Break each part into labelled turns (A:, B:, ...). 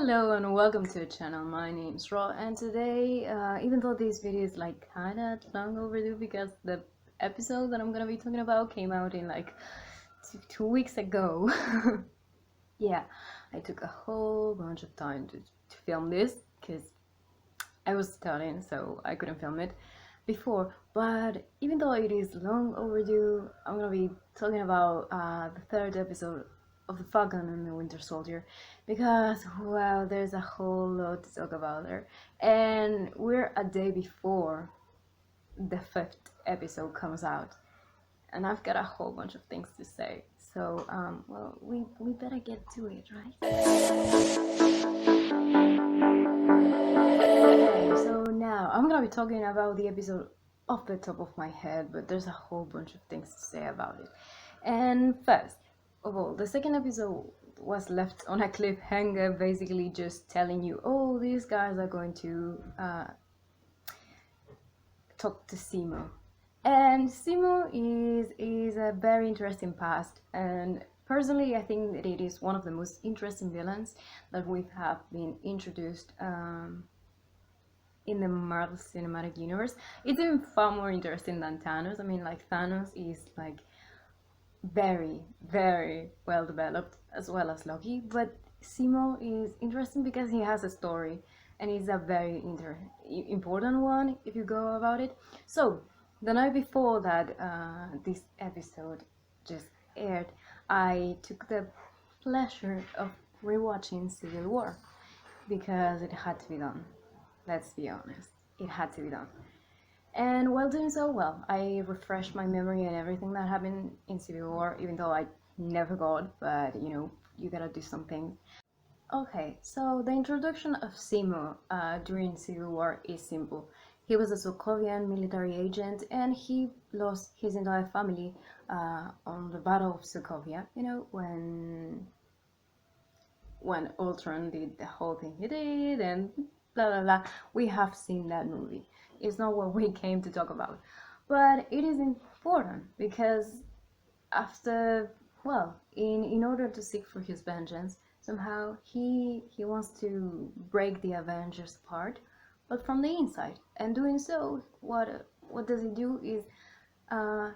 A: Hello and welcome to the channel. My name's Ro, and today, even though this video is like kinda long overdue because the episode that I'm gonna be talking about came out in like two weeks ago. Yeah, I took a whole bunch of time to film this because I was studying, so I couldn't film it before. But even though it is long overdue, I'm gonna be talking about the third episode of the Falcon and the Winter Soldier because, well, there's a whole lot to talk about there, and we're a day before the fifth episode comes out, and I've got a whole bunch of things to say. So, well, we better get to it, right? Okay, so now I'm gonna be talking about the episode off the top of my head, but there's a whole bunch of things to say about it. And first of all, the second episode was left on a cliffhanger, basically just telling you, oh, these guys are going to talk to Zemo. And Zemo is a very interesting past, and personally I think that it is one of the most interesting villains that we have been introduced in the Marvel Cinematic Universe. It's even far more interesting than Thanos. I mean, like, Thanos is like very, very well developed, as well as Loki, but Zemo is interesting because he has a story, and it's a very important one if you go about it. So the night before that this episode just aired, I took the pleasure of rewatching Civil War because it had to be done. Let's be honest, it had to be done. And while doing so, well, I refreshed my memory and everything that happened in Civil War, even though I never got, but you know, you gotta do something. Okay, so the introduction of Zemo during Civil War is simple. He was a Sokovian military agent, and he lost his entire family on the Battle of Sokovia, you know, when Ultron did the whole thing he did, and blah blah blah. We have seen that movie. It's not what we came to talk about, but it is important because after, well, in order to seek for his vengeance, somehow he wants to break the Avengers apart, but from the inside. And doing so, what does he do is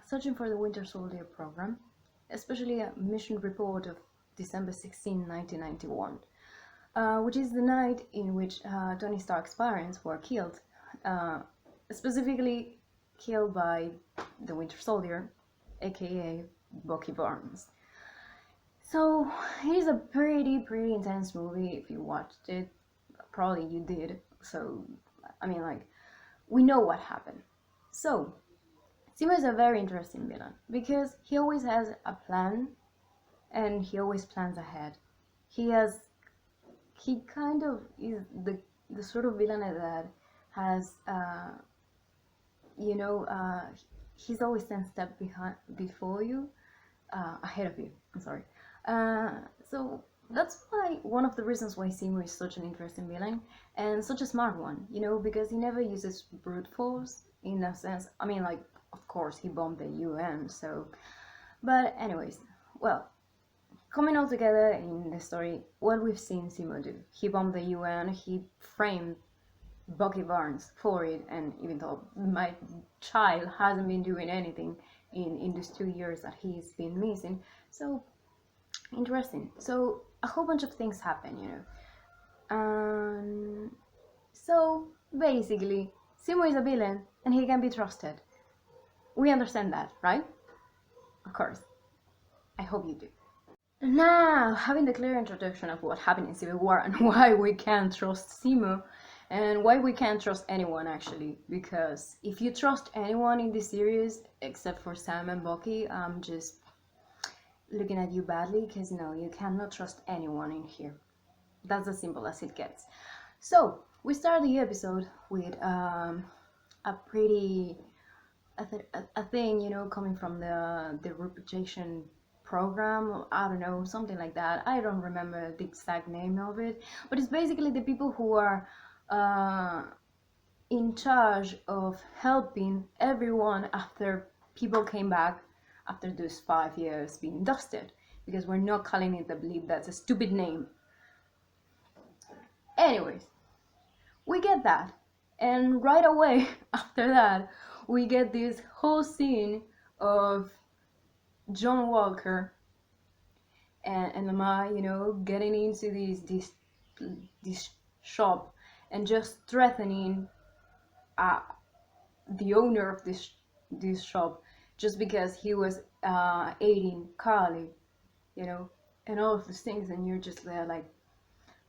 A: searching for the Winter Soldier program, especially a mission report of December 16, 1991, which is the night in which Tony Stark's parents were killed, specifically killed by the Winter Soldier, aka Bucky Barnes. So it is a pretty intense movie. If you watched it, probably you did. So I mean, like, we know what happened. So Zemo is a very interesting villain because he always has a plan, and he always plans ahead. He kind of is the sort of villain that has he's always 10 steps before you, ahead of you. I'm sorry. So that's why one of the reasons why Zemo is such an interesting villain and such a smart one, you know, because he never uses brute force in a sense. I mean, like, of course he bombed the UN, so, but anyways, well, coming all together in the story, what we've seen Zemo do. He bombed the UN, he framed Bucky Barnes for it, and even though my child hasn't been doing anything in these 2 years that he's been missing, so interesting. So a whole bunch of things happen, you know. So basically, Zemo is a villain and he can be trusted. We understand that, right? Of course. I hope you do. Now, having the clear introduction of what happened in Civil War and why we can't trust Zemo, and why we can't trust anyone, actually, because if you trust anyone in this series except for Sam and Bucky, I'm just looking at you badly, because no, you cannot trust anyone in here. That's as simple as it gets. So we start the episode with a thing, you know, coming from the reputation program, I don't know, something like that. I don't remember the exact name of it, but it's basically the people who are in charge of helping everyone after people came back after those 5 years being dusted, because we're not calling it the Bleep. That's a stupid name. Anyways, we get that. And right away after that, we get this whole scene of John Walker and Lamar, getting into this shop and just threatening uh, the owner of this shop just because he was aiding Carly, and all of these things, and you're just there like,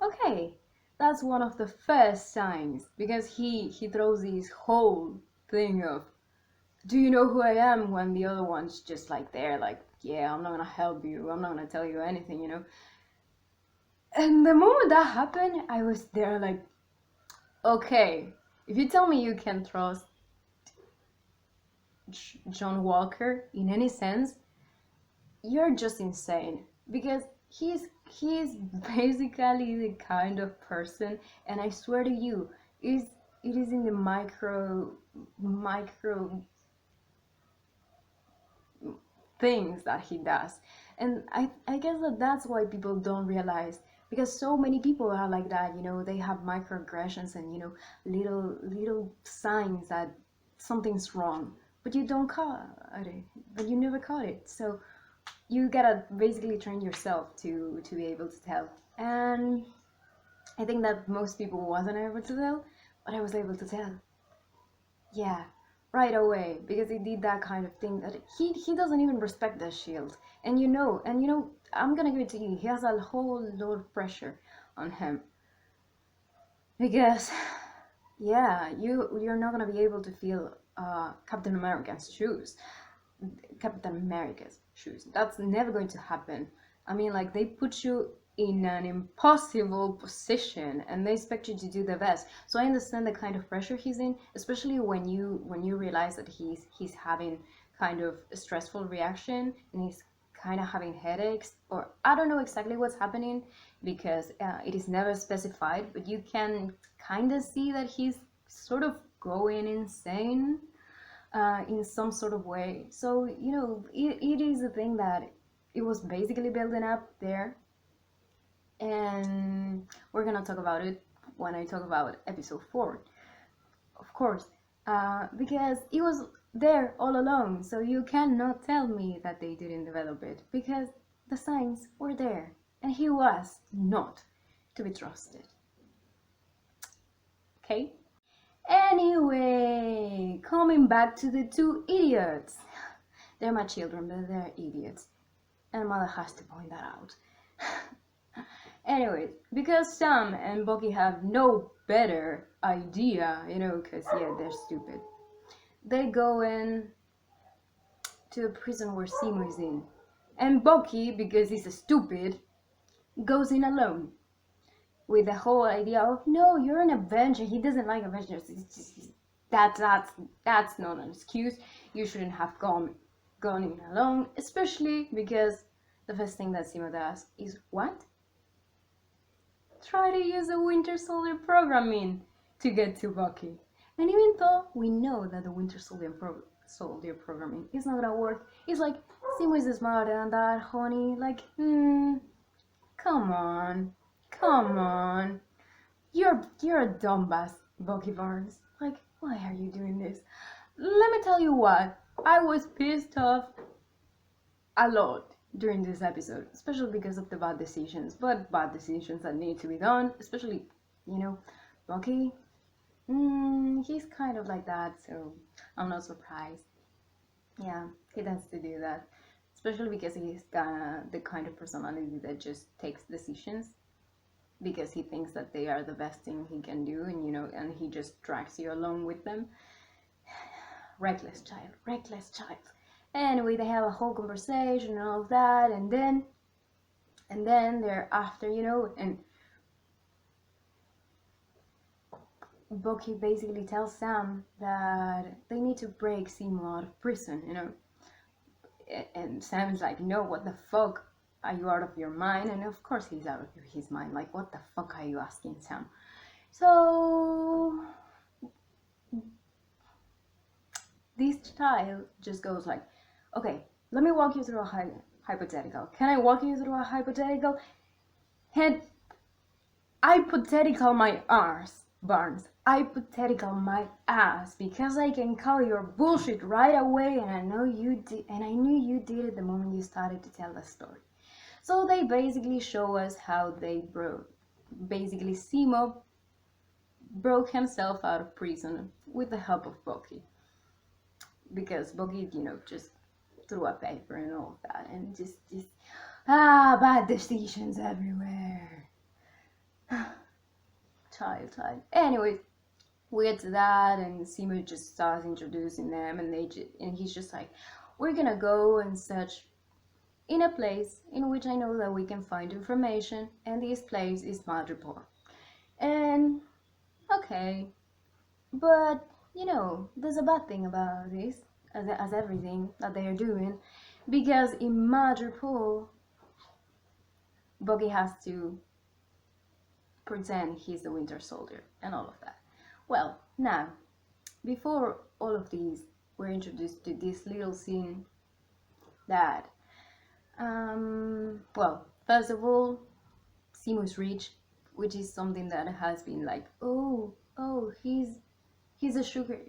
A: okay, that's one of the first signs, because he throws this whole thing of, do you know who I am, when the other one's just like there like, yeah, I'm not gonna help you, I'm not gonna tell you anything. And the moment that happened, I was there like, okay, if you tell me you can trust John Walker in any sense, you're just insane, because he's basically the kind of person, and I swear to you, it is in the micro things that he does. And I guess that's why people don't realize, because so many people are like that, they have microaggressions and little signs that something's wrong, but you don't call it, but you never caught it. So you gotta basically train yourself to be able to tell. And I think that most people wasn't able to tell, but I was able to tell. Yeah, right away, because he did that kind of thing that he doesn't even respect the shield. And I'm gonna give it to you, he has a whole lot of pressure on him, because yeah, you're not gonna be able to feel Captain America's shoes. That's never going to happen. I mean, like, they put you in an impossible position and they expect you to do the best. So I understand the kind of pressure he's in, especially when you realize that he's having kind of a stressful reaction, and he's kind of having headaches, or I don't know exactly what's happening, because it is never specified, but you can kind of see that he's sort of going insane in some sort of way. So it is a thing that it was basically building up there, and we're gonna talk about it when I talk about episode 4, of course, because it was there all along. So you cannot tell me that they didn't develop it, because the signs were there, and he was not to be trusted. Okay. Anyway, coming back to the 2 idiots. They're my children, but they're idiots, and mother has to point that out. Anyways, because Sam and Bucky have no better idea, because yeah, they're stupid, they go in to a prison where Zemo is in, and Bucky, because he's a stupid, goes in alone, with the whole idea of, no, you're an Avenger. He doesn't like Avengers. That's not an excuse. You shouldn't have gone in alone, especially because the first thing that Zemo does is what? Try to use the Winter Soldier programming to get to Bucky. And even though we know that the Winter Soldier programming is not gonna work, it's like, Zemo is smarter than that, honey. Like, come on. You're a dumbass, Bucky Barnes. Like, why are you doing this? Let me tell you what, I was pissed off a lot during this episode, especially because of the bad decisions that need to be done, especially, Bucky, he's kind of like that, so I'm not surprised. Yeah, he tends to do that, especially because he's the kind of personality that just takes decisions because he thinks that they are the best thing he can do, and he just drags you along with them. Reckless child. Anyway, they have a whole conversation and all of that, and then they're after, and Bucky basically tells Sam that they need to break Zemo out of prison, and Sam's like, no, what the fuck? Are you out of your mind? And of course he's out of his mind. Like, what the fuck are you asking, Sam? So this child just goes like, okay, let me walk you through a hypothetical. Can I walk you through a hypothetical? And hypothetical my ass, Barnes. Hypothetical my ass, because I can call your bullshit right away, and I know you did, and I knew you did it the moment you started to tell the story. So they basically show us how they broke. Basically, Zemo broke himself out of prison with the help of Bucky, because Bucky, just threw a paper and all of that, and just bad decisions everywhere. Child. Anyways, we get to that, and Zemo just starts introducing them, and he's just like, we're gonna go and search in a place in which I know that we can find information, and this place is Madripoor. And okay, but there's a bad thing about this, as everything that they are doing, because in Madripoor, Bucky has to pretend he's the Winter Soldier and all of that. Well, now, before all of these, we're introduced to this little scene that, well, first of all, Zemo's rich, which is something that has been like, oh, he's a sugar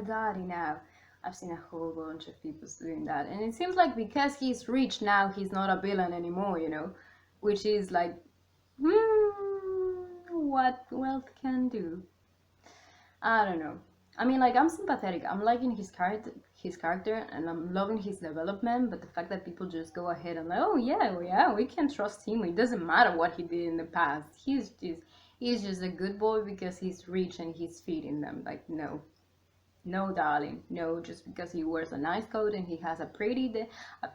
A: daddy now. I've seen a whole bunch of people doing that, and it seems like because he's rich now, he's not a villain anymore, which is like, what wealth can do. I don't know. I mean, like, I'm sympathetic. I'm liking his character, and I'm loving his development. But the fact that people just go ahead and like, oh yeah, we can trust him. It doesn't matter what he did in the past. He's just a good boy because he's rich and he's feeding them. Like, no, darling, no. Just because he wears a nice coat and he has a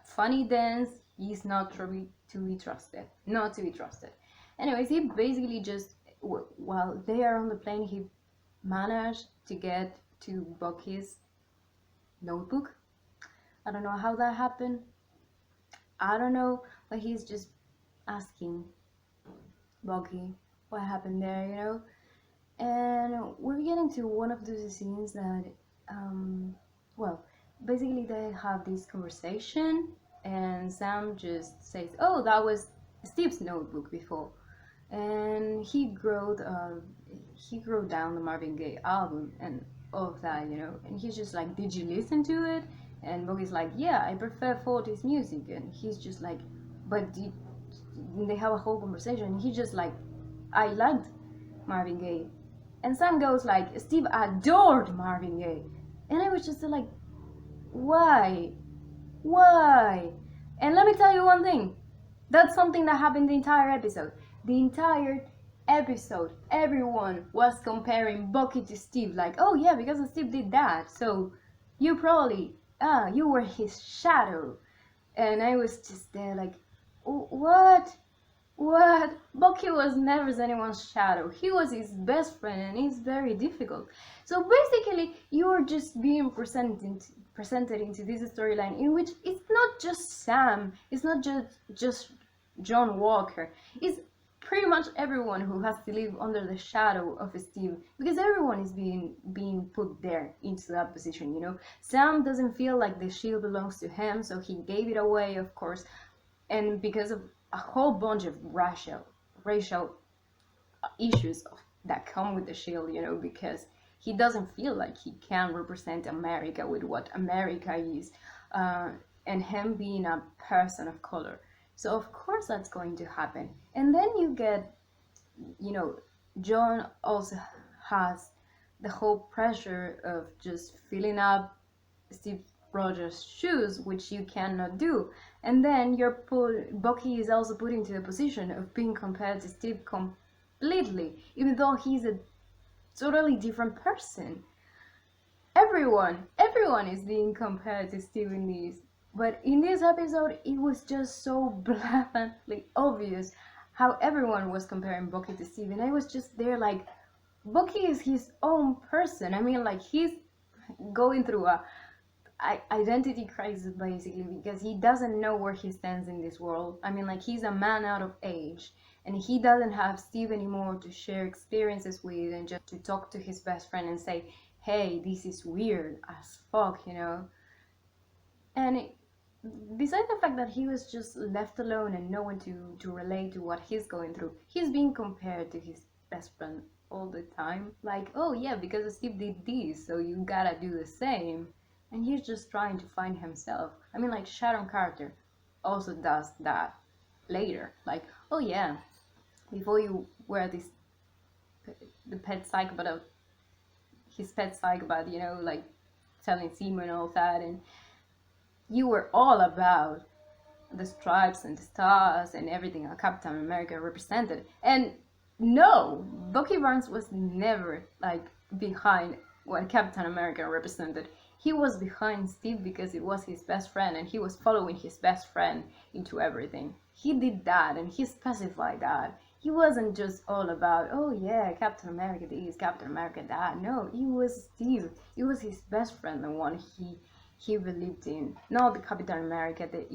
A: funny dance, he's not to be trusted. Not to be trusted. Anyways, he basically just, while they are on the plane, he managed to get to Bucky's notebook. I don't know how that happened. I don't know, but he's just asking Bucky what happened there, And we're getting to one of those scenes that, well, basically they have this conversation, and Sam just says, "Oh, that was Steve's notebook before," and he wrote down the Marvin Gaye album and all of that, and he's just like, "Did you listen to it?" And Bobby's like, "Yeah, I prefer 40s music," and he's just like, "But they have a whole conversation, and he's just like, "I liked Marvin Gaye," and Sam goes like, "Steve adored Marvin Gaye," and I was just like, why? And let me tell you one thing, that's something that happened the entire episode. The entire episode, everyone was comparing Bucky to Steve, like, oh yeah, because Steve did that, so you probably, you were his shadow. And I was just there like, what? Bucky was never anyone's shadow. He was his best friend, and he's very difficult. So basically, you're just being presented into this storyline in which it's not just Sam, it's not just John Walker, it's pretty much everyone who has to live under the shadow of Steve, because everyone is being put there into that position. Sam doesn't feel like the shield belongs to him, so he gave it away, of course, and because of a whole bunch of racial issues that come with the shield, because he doesn't feel like he can represent America with what America is, and him being a person of color. So of course that's going to happen. And then you get, John also has the whole pressure of just filling up Steve Rogers' shoes, which you cannot do. And then Bucky is also put into the position of being compared to Steve completely, even though he's a totally different person. Everyone is being compared to Steve in this. But in this episode, it was just so blatantly obvious how everyone was comparing Bucky to Steve. And I was just there like, Bucky is his own person. I mean, like, he's going through a identity crisis, basically, because he doesn't know where he stands in this world. I mean, like, he's a man out of age, and he doesn't have Steve anymore to share experiences with, and just to talk to his best friend and say, hey, this is weird as fuck, And besides the fact that he was just left alone and no one to relate to what he's going through, he's being compared to his best friend all the time. Like, oh yeah, because Steve did this, so you gotta do the same. And he's just trying to find himself. I mean, like Sharon Carter also does that later. Like, oh yeah, before you were this the pet psychopath, his pet psychopath, you know, like telling Zemo and all that, and you were all about the stripes and the stars and everything that Captain America represented. And no, Bucky Barnes was never like behind what Captain America represented. He was behind Steve because it was his best friend and he was following his best friend into everything. He did that and he specified that. He wasn't just all about, oh yeah, Captain America this, Captain America that. No, it was Steve. It was his best friend, the one he believed in, not the Captain America, the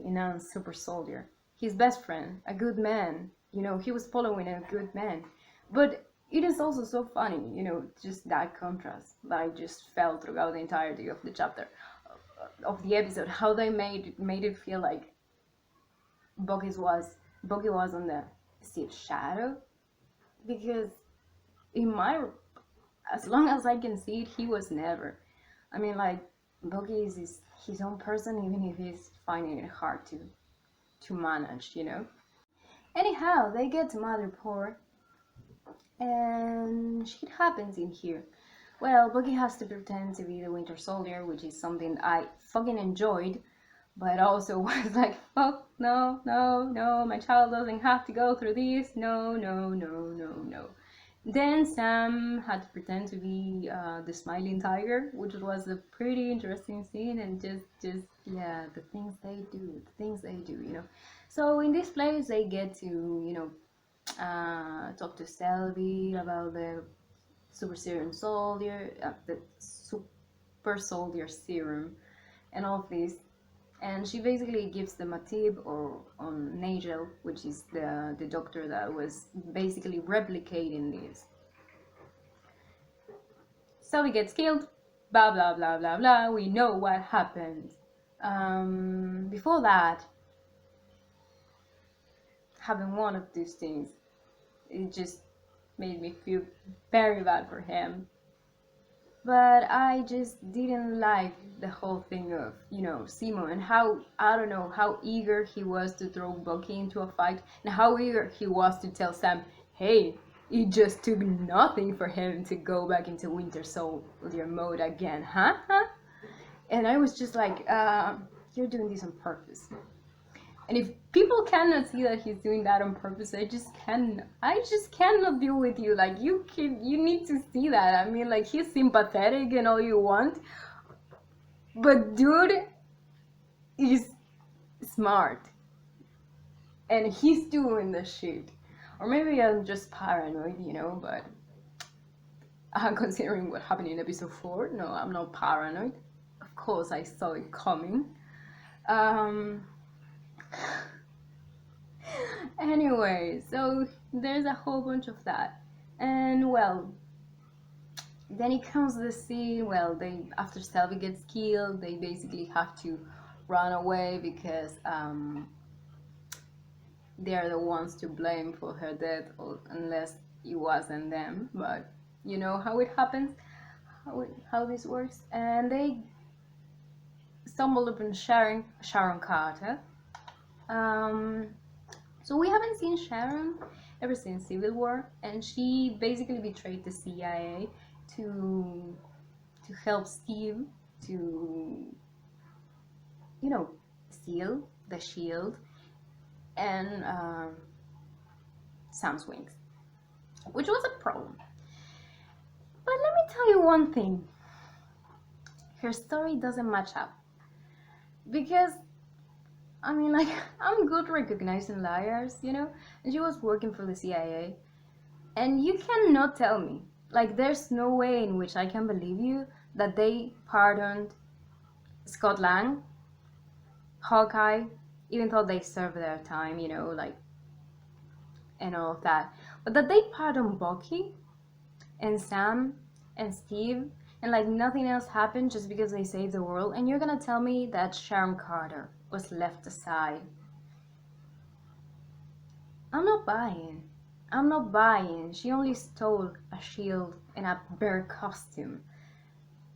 A: enhanced super soldier. His best friend, a good man. You know, he was following a good man. But it is also so funny, you know, just that contrast that I just felt throughout the entirety of the chapter, of the episode, how they made it feel like Bucky was on the Steve's shadow, because in my, as long as I can see it, he was never. I mean, like, Bucky is his own person, even if he's finding it hard to manage, you know. Anyhow, they get to Motherport, and shit happens in here. Well, Bucky has to pretend to be the Winter Soldier, which is something I fucking enjoyed, but also was like, fuck, no, no, no, my child doesn't have to go through this, no, no, no, no, no. Then Sam had to pretend to be the smiling tiger, which was a pretty interesting scene, and just yeah, the things they do, you know. So in this place, they get to, you know, talk to Selby about the super serum soldier, the super soldier serum, and all of this. And she basically gives them a tip or on Nigel, which is the doctor that was basically replicating this. So he gets killed, blah blah blah blah blah. We know what happened. Before that, having one of these things, it just made me feel very bad for him. But I just didn't like the whole thing of, you know, Zemo and how, I don't know, how eager he was to throw Bucky into a fight and how eager he was to tell Sam, hey, it just took nothing for him to go back into Winter Soldier mode again, huh? And I was just like, you're doing this on purpose. And if people cannot see that he's doing that on purpose, I just cannot deal with you. Like, you need to see that. I mean, like, he's sympathetic and all you want, but dude is smart, and he's doing the shit. Or maybe I'm just paranoid, you know. But considering what happened in episode 4, no, I'm not paranoid. Of course, I saw it coming. Anyway, so there's a whole bunch of that, and well, then it comes the scene. Well, they, after Selby gets killed, they basically have to run away because they are the ones to blame for her death, unless it wasn't them. But you know how it happens, how this works, and they stumbled upon Sharon Carter. So we haven't seen Sharon ever since Civil War, and she basically betrayed the CIA to help Steve to, you know, steal the shield and Sam's wings, which was a problem. But let me tell you one thing. Her story doesn't match up. Because I mean, like, I'm good recognizing liars, you know? And she was working for the CIA. And you cannot tell me, like, there's no way in which I can believe you that they pardoned Scott Lang, Hawkeye, even though they served their time, you know, like, and all of that. But that they pardoned Bucky and Sam and Steve and like nothing else happened just because they saved the world, and you're gonna tell me that Sharon Carter was left aside? I'm not buying. I'm not buying. She only stole a shield and a bear costume.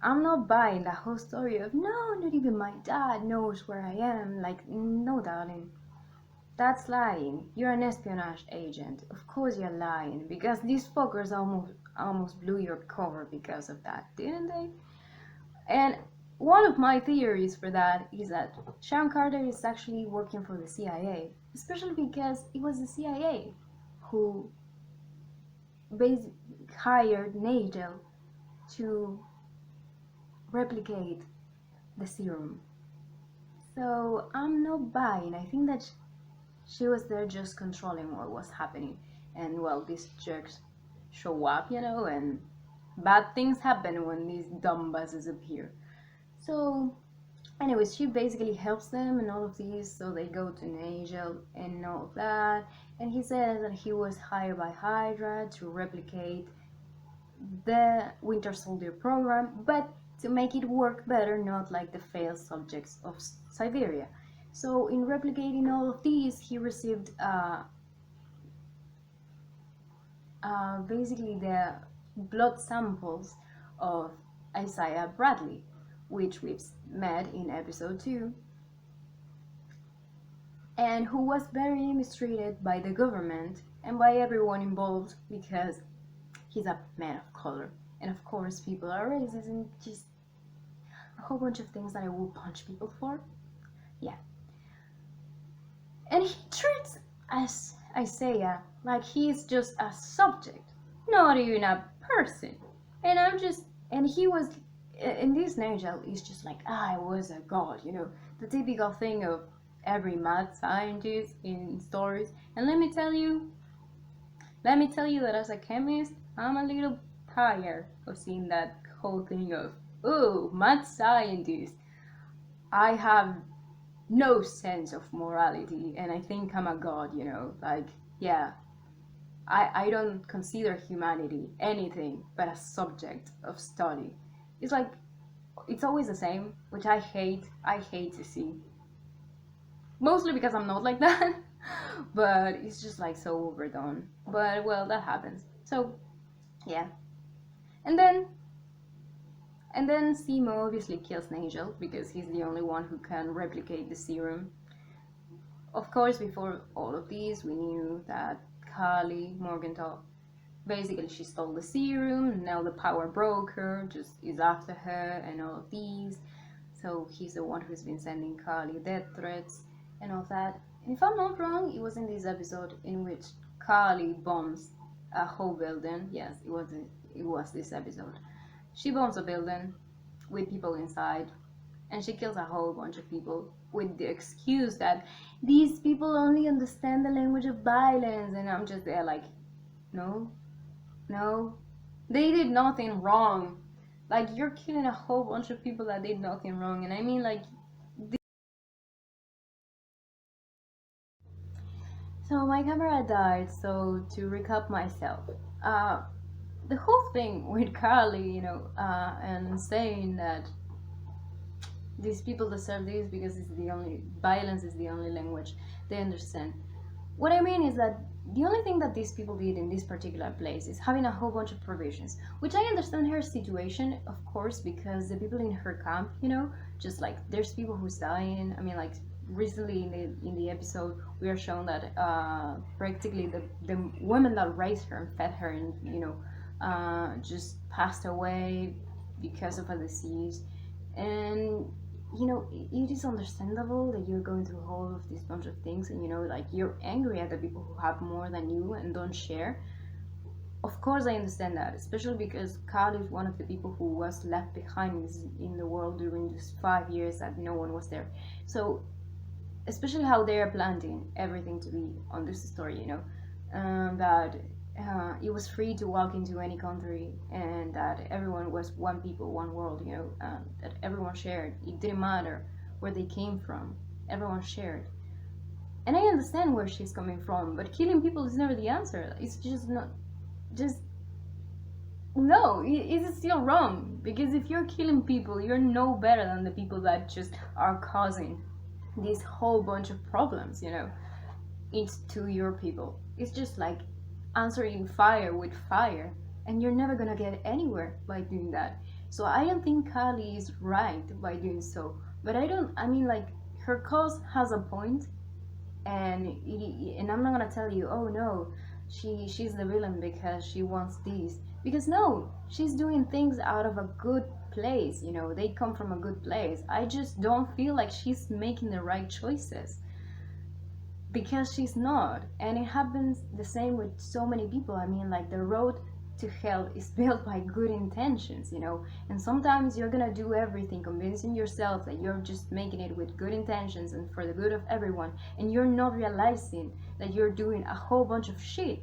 A: I'm not buying the whole story of no, not even my dad knows where I am. Like, no, darling. That's lying. You're an espionage agent. Of course you're lying, because these fuckers almost blew your cover because of that, didn't they? And one of my theories for that is that Sharon Carter is actually working for the CIA, especially because it was the CIA who hired Nigel to replicate the serum. So I'm not buying. I think that she was there just controlling what was happening. And well, these jerks show up, and bad things happen when these dumb buses appear. So, anyways, she basically helps them and all of these, so they go to Nigel and all of that. And he says that he was hired by Hydra to replicate the Winter Soldier program, but to make it work better, not like the failed subjects of Siberia. So, in replicating all of these, he received basically the blood samples of Isaiah Bradley, which we've met in episode 2, and who was very mistreated by the government and by everyone involved because he's a man of color. And of course, people are racist and just a whole bunch of things that I will punch people for. Yeah. And he treats as Isaiah like he's just a subject, not even a person. And he was, in this Nigel is just like, I was a god, the typical thing of every mad scientist in stories. And let me tell you that as a chemist, I'm a little tired of seeing that whole thing of, oh, mad scientist. I have no sense of morality and I think I'm a god, like, yeah. I don't consider humanity anything but a subject of study. It's like, it's always the same, which I hate to see. Mostly because I'm not like that, but it's just like so overdone. But well, that happens. So, yeah. And then Zemo obviously kills Nigel because he's the only one who can replicate the serum. Of course, before all of these, we knew that Carly Morgenthau, basically she stole the serum, now the power broker just is after her and all of these. So he's the one who's been sending Carly death threats and all that. And if I'm not wrong, it was in this episode in which Carly bombs a whole building. Yes, it was this episode. She bombs a building with people inside, and she kills a whole bunch of people with the excuse that these people only understand the language of violence. And I'm just there like, no, they did nothing wrong. Like, you're killing a whole bunch of people that did nothing wrong. And I mean, like, so my camera died, so to recap myself, the whole thing with Carly, and saying that these people deserve this because violence is the only language they understand. What I mean is that the only thing that these people did in this particular place is having a whole bunch of provisions, which I understand her situation, of course, because the people in her camp, just like there's people who's dying. I mean, like recently in the episode, we are shown that practically the women that raised her and fed her and just passed away because of a disease. And it is understandable that you're going through all of this bunch of things, and like you're angry at the people who have more than you and don't share. Of course, I understand that, especially because Carl is one of the people who was left behind in the world during these 5 years that no one was there. So, especially how they are planting everything to be on this story, that it was free to walk into any country, and that everyone was one people, one world, that everyone shared. It didn't matter where they came from, everyone shared. And I understand where she's coming from, but killing people is never the answer. It's just not, just No, it's still wrong, because if you're killing people, you're no better than the people that just are causing this whole bunch of problems, it's to your people. It's just like answering fire with fire, and you're never gonna get anywhere by doing that. So I don't think Kali is right by doing so. But I mean, like, her cause has a point, and I'm not gonna tell you, oh no, she's the villain because she wants this. Because no, she's doing things out of a good place. They come from a good place. I just don't feel like she's making the right choices, because she's not. And it happens the same with so many people. I mean, like, the road to hell is built by good intentions, and sometimes you're gonna do everything convincing yourself that you're just making it with good intentions and for the good of everyone, and you're not realizing that you're doing a whole bunch of shit.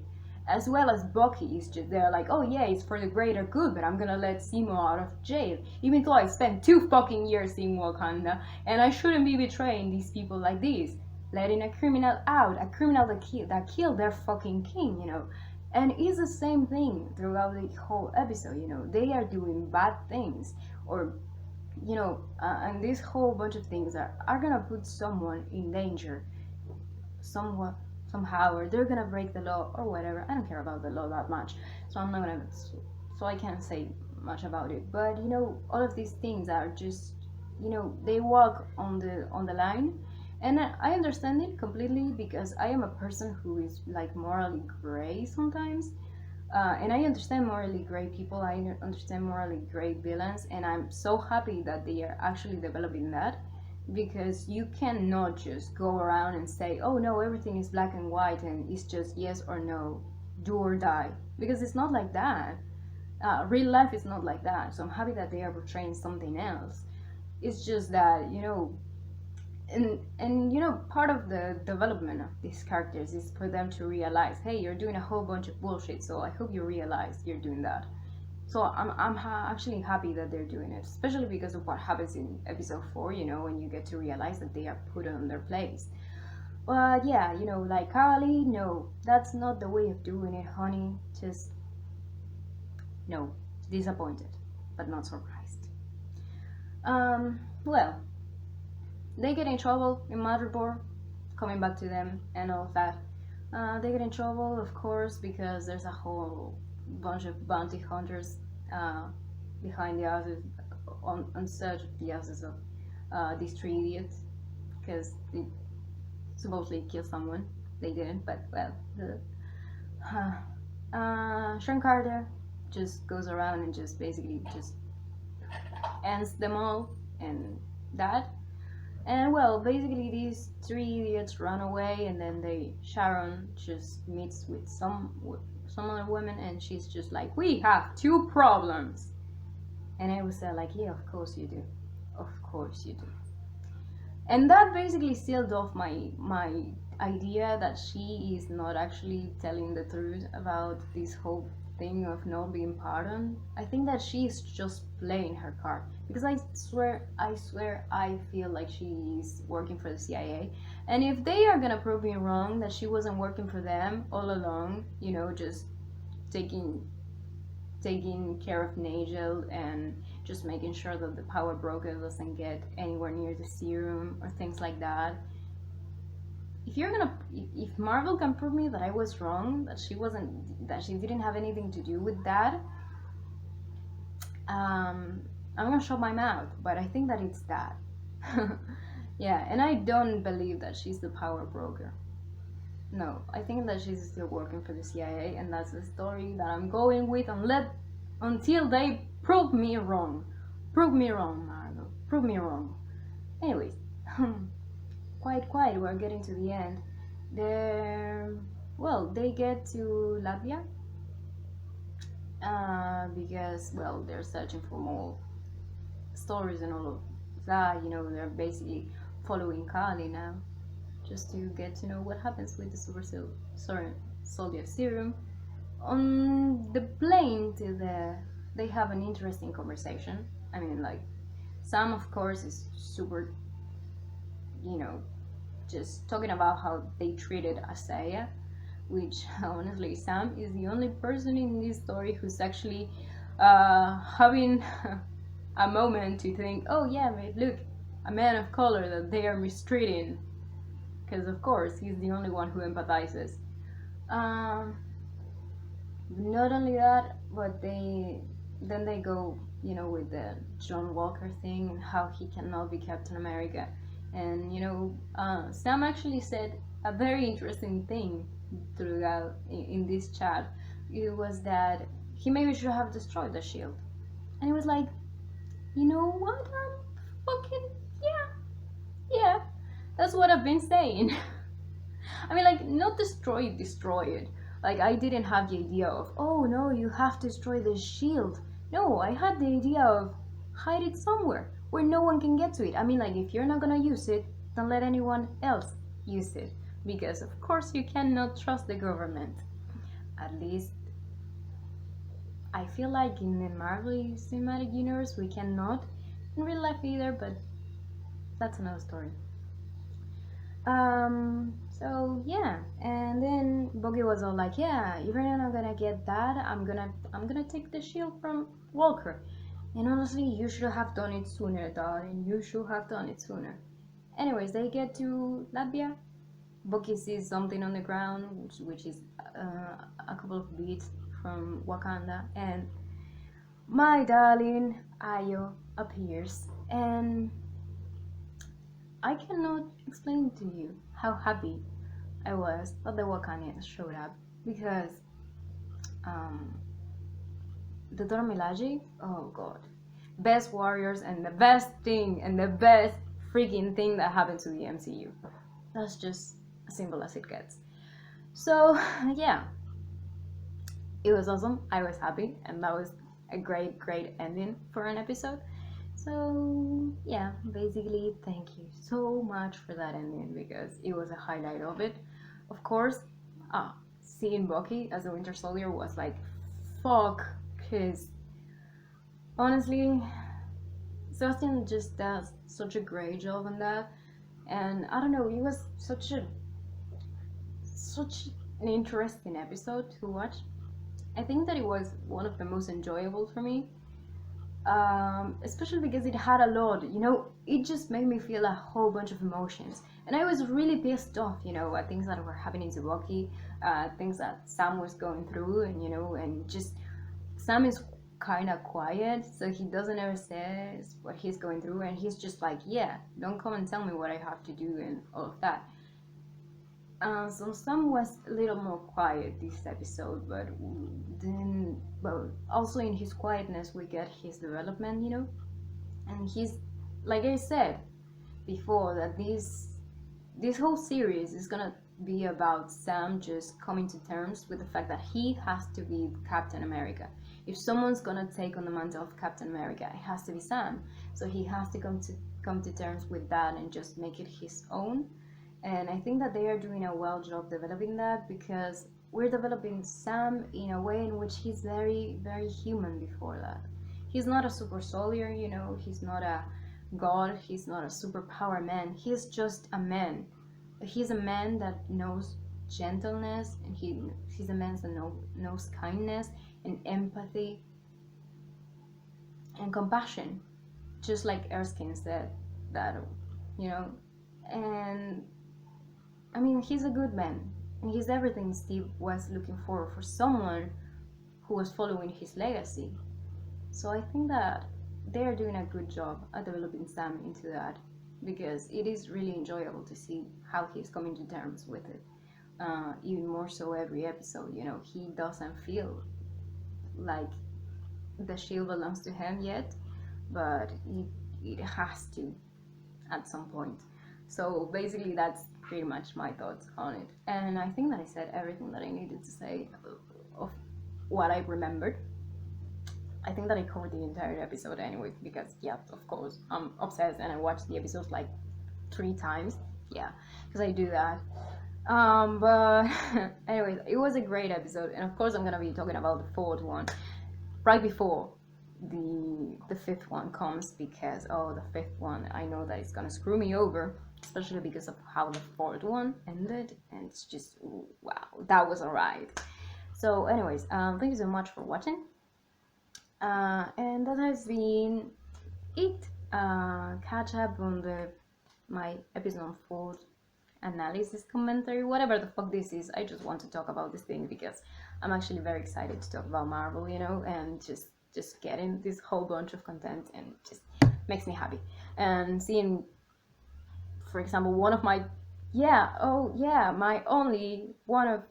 A: As well as Bucky is just there like, oh yeah, it's for the greater good, but I'm gonna let Zemo out of jail, even though I spent 2 fucking years in Wakanda, and I shouldn't be betraying these people like this, letting a criminal out, a criminal that killed their fucking king, And it's the same thing throughout the whole episode, They are doing bad things, or, and this whole bunch of things are gonna put someone in danger, somewhat, somehow, or they're gonna break the law or whatever. I don't care about the law that much, so I'm not gonna, so I can't say much about it. But all of these things are just, they walk on the line. And I understand it completely, because I am a person who is like morally gray sometimes. And I understand morally gray people, I understand morally gray villains, and I'm so happy that they are actually developing that, because you cannot just go around and say, oh no, everything is black and white and it's just yes or no, do or die, because it's not like that. Real life is not like that, so I'm happy that they are portraying something else. It's just that, and part of the development of these characters is for them to realize, hey, you're doing a whole bunch of bullshit, so I hope you realize you're doing that. So I'm actually happy that they're doing it, especially because of what happens in episode 4, when you get to realize that they are put on their place. But yeah, like Carly, no, that's not the way of doing it, honey. Just no, disappointed, but not surprised. Well, they get in trouble in Motherboard, coming back to them and all of that. They get in trouble, of course, because there's a whole bunch of bounty hunters behind the asses, on search of the asses of these 3 idiots, because they supposedly killed someone. They didn't, but well. Sean Carter just goes around and just basically just ends them all, and that. And well, basically these 3 idiots run away, and then Sharon just meets with some other woman, and she's just like, we have 2 problems. And I was like, yeah, of course you do. Of course you do. And that basically sealed off my idea that she is not actually telling the truth about this whole thing of not being pardoned. I think that she's just playing her card, because I swear I feel like she's working for the CIA. And if they are gonna prove me wrong that she wasn't working for them all along, just taking care of Nigel and just making sure that the power broker doesn't get anywhere near the serum or things like that. If Marvel can prove me that I was wrong, that she didn't have anything to do with that, I'm gonna shut my mouth. But I think that it's that. Yeah, and I don't believe that she's the power broker. No, I think that she's still working for the CIA, and that's the story that I'm going with until they prove me wrong. Prove me wrong, Marvel. Prove me wrong. Anyways, quiet, we're getting to the end. They get to Latvia, because, well, they're searching for more stories and all of that. They're basically following Kali now, just to get to know what happens with the Super Soldier Serum. On the plane they have an interesting conversation. I mean, like, Sam, of course, is super, just talking about how they treated Asaya, which honestly, Sam is the only person in this story who's actually having a moment to think, oh yeah, mate, look, a man of color that they are mistreating, because of course he's the only one who empathizes. Um, Not only that, but they go, with the John Walker thing and how he cannot be Captain America. And Sam actually said a very interesting thing throughout in this chat. It was that he maybe should have destroyed the shield, and he was like, you know what? Fucking yeah, yeah. That's what I've been saying. I mean, like, not destroy it. Like, I didn't have the idea of, oh no, you have to destroy the shield. No, I had the idea of hide it somewhere where no one can get to it. I mean, like, if you're not gonna use it, don't let anyone else use it. Because, of course, you cannot trust the government. At least, I feel like in the Marvel Cinematic Universe, we cannot. In real life either, but that's another story. So yeah, and then Bogey was all like, yeah, if you're not gonna get that, I'm gonna take the shield from Walker. And honestly, you should have done it sooner, darling. You should have done it sooner. Anyways, they get to Latvia. Bucky sees something on the ground, which is a couple of beats from Wakanda, and my darling Ayo appears, and I cannot explain to you how happy I was that the Wakandians showed up, because um, the Dormilaji, oh god, best warriors and the best thing and the best freaking thing that happened to the MCU. That's just as simple as it gets. So yeah, it was awesome. I was happy, and that was a great ending for an episode. So yeah, basically, thank you so much for that ending, because it was a highlight of it. Of course, seeing Bucky as a Winter Soldier was like, fuck, because honestly, Sebastian just does such a great job on that, and I don't know, it was such an interesting episode to watch. I think that it was one of the most enjoyable for me, especially because it had a lot, it just made me feel a whole bunch of emotions. And I was really pissed off, at things that were happening to Bucky, things that Sam was going through, and just Sam is kind of quiet, so he doesn't ever says what he's going through, and he's just like, yeah, don't come and tell me what I have to do and all of that. So Sam was a little more quiet this episode, but then, well, also in his quietness we get his development, and he's, like I said before, that this whole series is gonna be about Sam just coming to terms with the fact that he has to be Captain America. If someone's gonna take on the mantle of Captain America, it has to be Sam. So he has to come to terms with that and just make it his own. And I think that they are doing a well job developing that, because we're developing Sam in a way in which he's very, very human before that. He's not a super soldier, he's not a god, he's not a superpower man, he's just a man. He's a man that knows gentleness, and he's a man that knows kindness and empathy and compassion, just like Erskine said that, and I mean, he's a good man, and he's everything Steve was looking for someone who was following his legacy. So I think that they are doing a good job at developing Sam into that, because it is really enjoyable to see how he's coming to terms with it. Even more so every episode, he doesn't feel like the shield belongs to him yet, but it has to at some point. So basically, that's pretty much my thoughts on it. And I think that I said everything that I needed to say of what I remembered. I think that I covered the entire episode anyway, because yeah, of course, I'm obsessed and I watched the episodes like 3 times. Yeah, because I do that. But anyways, it was a great episode, and of course I'm gonna be talking about the 4th one right before the 5th one comes, because the 5th one, I know that it's gonna screw me over, especially because of how the 4th one ended, and it's just, wow, that was alright. So anyways, thank you so much for watching. And that has been it. Catch up on my episode 4 analysis commentary, whatever the fuck this is. I just want to talk about this thing because I'm actually very excited to talk about Marvel, and just getting this whole bunch of content and just makes me happy. And seeing, for example, one of my my only one of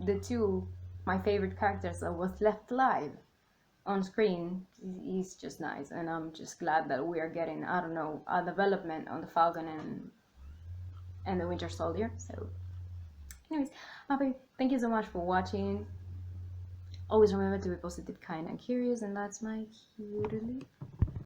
A: the two my favorite characters that was left alive on screen is just nice, and I'm just glad that we are getting, I don't know, a development on the Falcon and the Winter Soldier. So, anyways, Happy, thank you so much for watching. Always remember to be positive, kind, and curious, and that's my cue to leave.